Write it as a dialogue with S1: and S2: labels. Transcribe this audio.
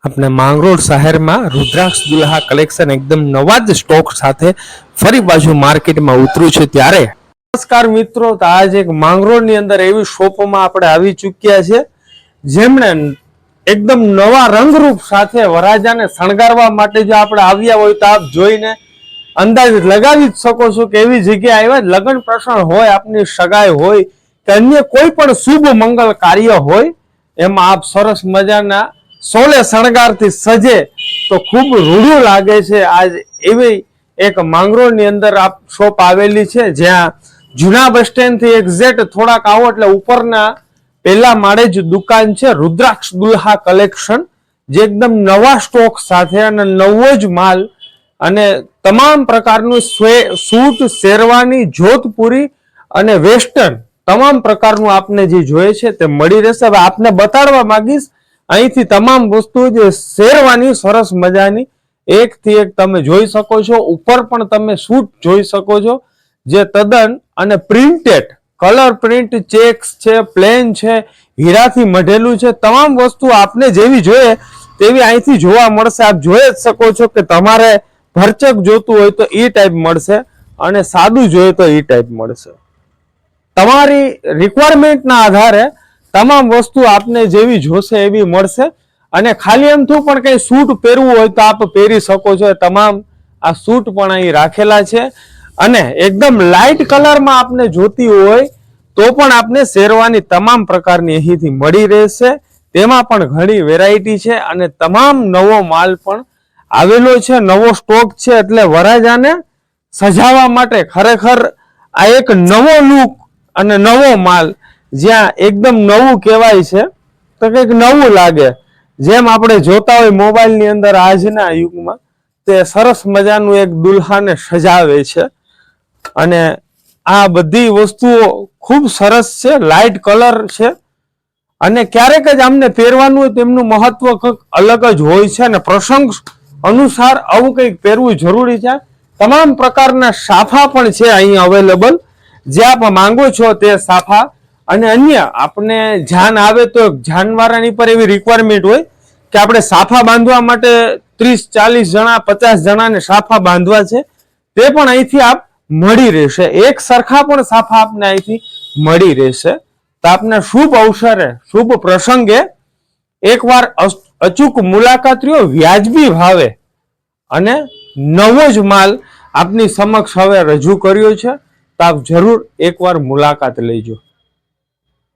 S1: આપણે માંગરોળ શહેરમાં રુદ્રાક્ષ દુલ્હા કલેક્શન એકદમ નવા જ સ્ટોક સાથે ફરી બાજુ માર્કેટમાં ઉતર્યું છે ત્યારે નમસ્કાર મિત્રો, તો આજ એક માંગરોળની અંદર એવી શોપમાં આપણે આવી ચૂક્યા છે જેમણે એકદમ નવા રંગરૂપ સાથે વરરાજાને શણગારવા માટે જો આપણે આવ્યા હોય તો આપ જોઈને અંદાજ લગાવી જ શકો છો કે એવી જગ્યાએ આવ્યા. લગ્ન પ્રસંગ હોય, આપની સગાઈ હોય કે અન્ય કોઈ પણ શુભ મંગલ કાર્ય હોય એમાં આપ સરસ મજાના સોલે શણગારથી સજે તો ખૂબ રૂડું લાગે છે. આજ એવી એક માંગરોળની અંદર આપ શોપ આવેલી છે જ્યાં જૂના બસ સ્ટેન્ડ થી એક્ઝેક્ટ થોડાક આવો એટલે ઉપરના પહેલા માળે જ દુકાન છે રુદ્રાક્ષ દુલ્હા કલેક્શન, જે એકદમ નવા સ્ટોક સાથે અને નવો જ માલ અને તમામ પ્રકારનું સૂટ, શેરવાની, જોધપુરી અને વેસ્ટર્ન તમામ પ્રકારનું આપને જે જોઈએ છે તે મળી રહેશે. હવે આપને બતાડવા માંગીશ અહીંથી તમામ વસ્તુ જે શેરવાની સરસ મજાની એકથી એક તમે જોઈ શકો છો. ઉપર પણ તમે સૂટ જોઈ શકો છો જે તદ્દન અને પ્રિન્ટેડ કલર પ્રિન્ટ ચેક્સ છે, પ્લેન છે, હીરાથી મઢેલું છે. તમામ વસ્તુ આપને જેવી જોઈએ તેવી અહીંથી જોવા મળશે. આપ જોઈ જ શકો છો કે તમારે ભરચક જોતું હોય તો એ ટાઈપ મળશે અને સાદું જોઈએ તો એ ટાઈપ મળશે. તમારી રિક્વાયરમેન્ટના આધારે તમામ વસ્તુ આપને જેવી જોશે એવી મળશે. અને ખાલી એમથી પણ કઈ સૂટ પહેરવું હોય તો આપ પહેરી શકો છો. તમામ આ સૂટ પણ અહીં રાખેલા છે અને એકદમ લાઇટ કલરમાં આપને જોતી હોય તો પણ આપને શેરવાની તમામ પ્રકારની અહીંથી મળી રહેશે. તેમાં પણ ઘણી વેરાયટી છે અને તમામ નવો માલ પણ આવેલો છે, નવો સ્ટોક છે. એટલે વરરાજાને સજાવવા માટે ખરેખર આ એક નવો લુક અને નવો માલ, જ્યાં એકદમ નવું કહેવાય છે તો કંઈક નવું લાગે. જેમ આપણે જોતા હોય મોબાઈલની અંદર આજના યુગમાં તે સરસ મજાનું એક દુલ્હાને સજાવે છે અને આ બધી વસ્તુઓ ખૂબ સરસ છે, લાઇટ કલર છે અને ક્યારેક જ આમને પહેરવાનું હોય તેમનું મહત્વ કંઈક અલગ જ હોય છે અને પ્રસંગ અનુસાર આવું કંઈક પહેરવું જરૂરી છે. તમામ પ્રકારના સાફા પણ છે અહીં અવેલેબલ, જે આપ માંગો છો તે સાફા. અને અન્ય આપણે જાન આવે તો જાનવાળાની પર એવી રિક્વાયરમેન્ટ હોય કે આપણે સાફા બાંધવા માટે 30-40 જણા 50 જણાને સાફા બાંધવા છે, તે પણ અહીંથી આપ મળી રહેશે. એક સરખા પણ સાફા આપને અહીંથી મળી રહેશે. તો આપને શુભ અવસરે, શુભ પ્રસંગે એકવાર અચૂક મુલાકાત લ્યો, વ્યાજબી ભાવે અને નવો જ માલ આપની સમક્ષ હવે રજૂ કર્યો છે. તો આપ જરૂર એકવાર મુલાકાત લેજો.